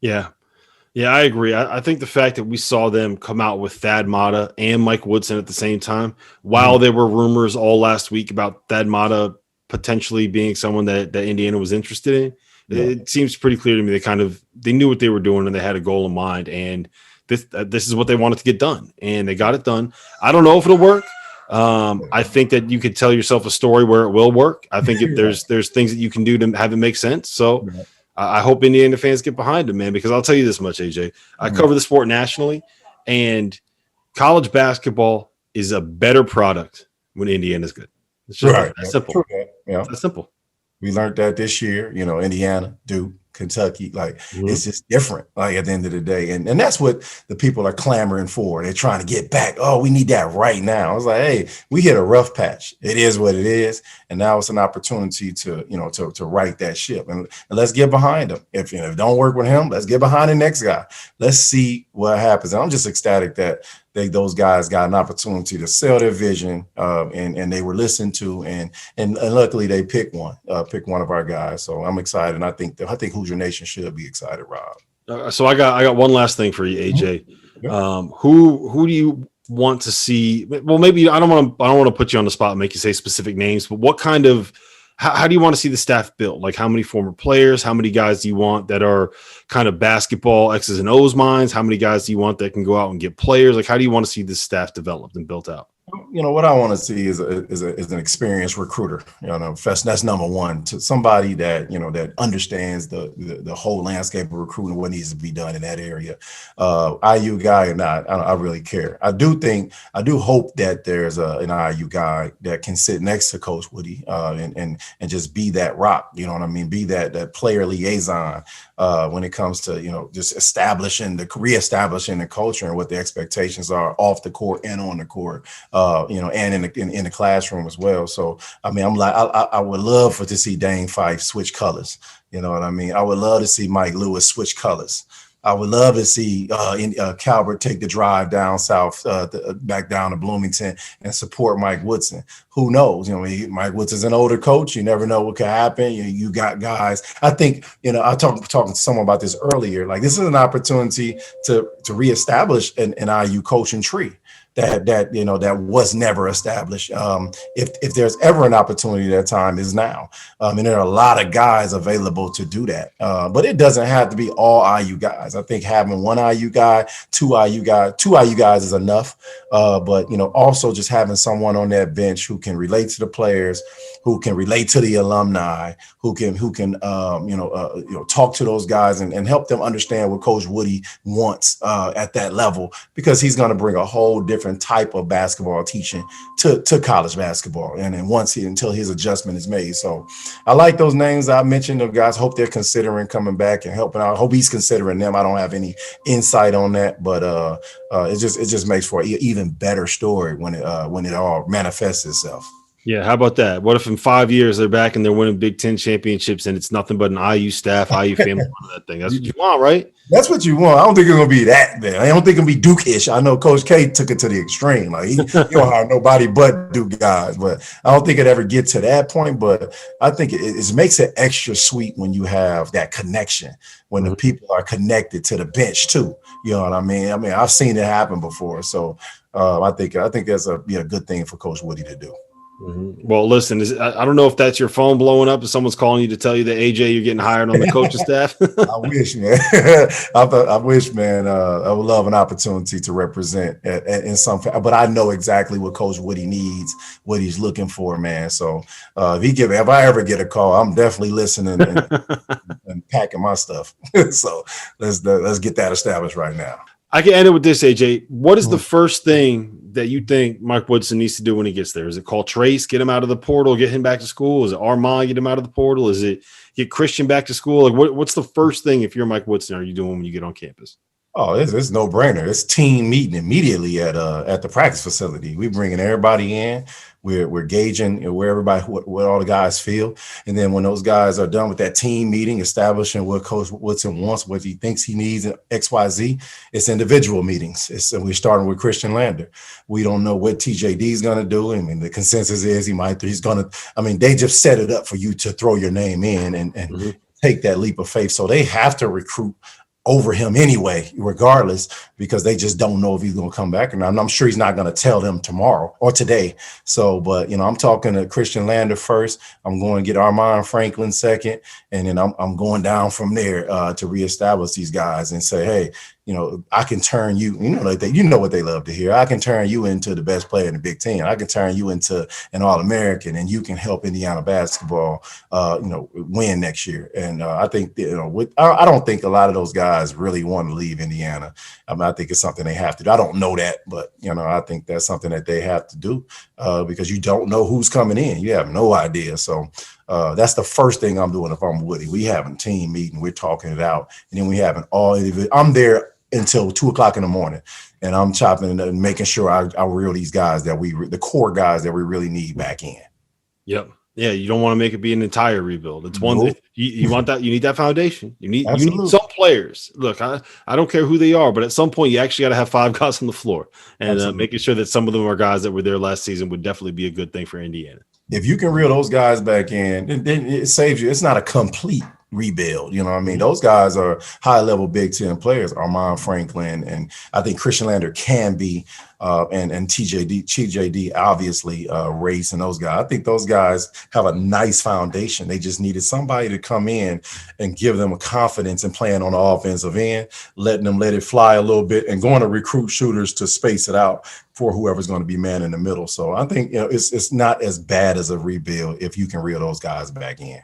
Yeah. Yeah, I agree. I think the fact that we saw them come out with Thad Matta and Mike Woodson at the same time, while Mhm. there were rumors all last week about Thad Matta potentially being someone that Indiana was interested in, Yeah. it seems pretty clear to me they knew what they were doing and they had a goal in mind, and this is what they wanted to get done, and they got it done. I don't know if it'll work. I think that you could tell yourself a story where it will work. I think if Yeah. there's things that you can do to have it make sense. So Yeah. I hope Indiana fans get behind him, man, because I'll tell you this much, AJ. I Mhm. cover the sport nationally, and college basketball is a better product when Indiana's good. It's just Right. that Yeah. simple. True that. Yeah. It's that simple. We learned that this year, Indiana, Duke, Kentucky, like Mhm. it's just different, like at the end of the day. And that's what the people are clamoring for. They're trying to get back. Oh, we need that right now. I was like, hey, we hit a rough patch. It is what it is. And now it's an opportunity to right that ship. And let's get behind him. If if it don't work with him, let's get behind the next guy. Let's see what happens. And I'm just ecstatic that those guys got an opportunity to sell their vision, and they were listened to, and luckily they pick one of our guys. So I'm excited. And I think Hoosier Nation should be excited, Rob. So I got one last thing for you, Mhm. AJ. Yeah. Who do you want to see? Well, maybe I don't want to put you on the spot and make you say specific names, but what kind of how do you want to see the staff built? Like how many former players? How many guys do you want that are kind of basketball X's and O's minds? How many guys do you want that can go out and get players? Like how do you want to see this staff developed and built out? What I want to see is an experienced recruiter. That's number one. To somebody that that understands the whole landscape of recruiting, what needs to be done in that area. IU guy or not, I don't I really care. I do hope that there's an IU guy that can sit next to Coach Woody, and just be that rock. You know what I mean? Be that player liaison when it comes to just reestablishing the culture and what the expectations are off the court and on the court. And in the classroom as well. So I mean, I'm like, I would love to see Dane Fife switch colors. You know what I mean? I would love to see Mike Lewis switch colors. I would love to see Calvert take the drive down south, back down to Bloomington, and support Mike Woodson. Who knows? Mike Woodson's an older coach. You never know what could happen. You got guys. I think I talking to someone about this earlier. Like this is an opportunity to reestablish an IU coaching tree that was never established. If there's ever an opportunity, that time is now. And there are a lot of guys available to do that. But it doesn't have to be all IU guys. I think having one IU guy, two IU guys is enough. But also just having someone on that bench who can relate to the players, who can relate to the alumni, who can talk to those guys and help them understand what Coach Woody wants at that level, because he's going to bring a whole different type of basketball teaching to college basketball, and then until his adjustment is made. So I like those names I mentioned. The guys, hope they're considering coming back and helping out. I hope he's considering them. I don't have any insight on that, but it just makes for an even better story when it all manifests itself. Yeah, how about that? What if in 5 years they're back and they're winning Big Ten championships and it's nothing but an IU staff, IU family on that thing? That's what you want, right? That's what you want. I don't think it's gonna be that bad. I don't think it's gonna be Duke-ish. I know Coach K took it to the extreme. Like he don't hire nobody but Duke guys, but I don't think it ever get to that point. But I think it makes it extra sweet when you have that connection, when the people are connected to the bench too. You know what I mean? I've seen it happen before. So I think that's a good thing for Coach Woody to do. Well, listen, I don't know if that's your phone blowing up, if someone's calling you to tell you that AJ, you're getting hired on the coaching staff. I wish, man. I wish, man. I would love an opportunity to represent in some, but I know exactly what Coach Woody needs, what he's looking for, man. So if I ever get a call, I'm definitely listening and packing my stuff. So let's get that established right now. I can end it with this, AJ. What is the Mhm. first thing that you think Mike Woodson needs to do when he gets there? Is it call Trace, get him out of the portal, get him back to school? Is it Armand, get him out of the portal? Is it get Christian back to school? Like, what's the first thing, if you're Mike Woodson, are you doing when you get on campus? Oh, it's no brainer. It's team meeting immediately at the practice facility. We bringing everybody in. We're gauging where everybody, what all the guys feel, and then when those guys are done with that team meeting, establishing what Coach Woodson wants, what he thinks he needs in XYZ, it's individual meetings. We're starting with Christian Lander. We don't know what TJD is going to do. I mean, the consensus is he's going to. I mean, they just set it up for you to throw your name in and take that leap of faith. So they have to recruit over him anyway, regardless, because they just don't know if he's going to come back or not. And I'm sure he's not going to tell them tomorrow or today. So, but, I'm talking to Christian Lander first. I'm going to get Armand Franklin second. And then I'm going down from there to reestablish these guys and say, hey, I can turn you, like that, what they love to hear. I can turn you into the best player in the Big Ten. I can turn you into an All-American, and you can help Indiana basketball, win next year. And I think, I don't think a lot of those guys really want to leave Indiana. I think it's something they have to do. I don't know that, but, I think that's something that they have to do because you don't know who's coming in. You have no idea. So that's the first thing I'm doing if I'm Woody. We have a team meeting. We're talking it out. And then we have I'm there until 2:00 in the morning, and I'm chopping and making sure I reel these guys the core guys that we really need back in. Yep. Yeah. You don't want to make it be an entire rebuild. It's one Nope. you want that. You need that foundation. You need Absolutely. some players. Look, I don't care who they are, but at some point you actually got to have 5 guys on the floor, and making sure that some of them are guys that were there last season would definitely be a good thing for Indiana. If you can reel those guys back in, then it saves you. It's not a complete rebuild. Those guys are high level Big Ten players, Armand Franklin, and I think Christian Lander can be, and TJD obviously Race and those guys. I think those guys have a nice foundation. They just needed somebody to come in and give them a confidence in playing on the offensive end, letting them let it fly a little bit, and going to recruit shooters to space it out for whoever's going to be man in the middle. So I think it's not as bad as a rebuild if you can reel those guys back in.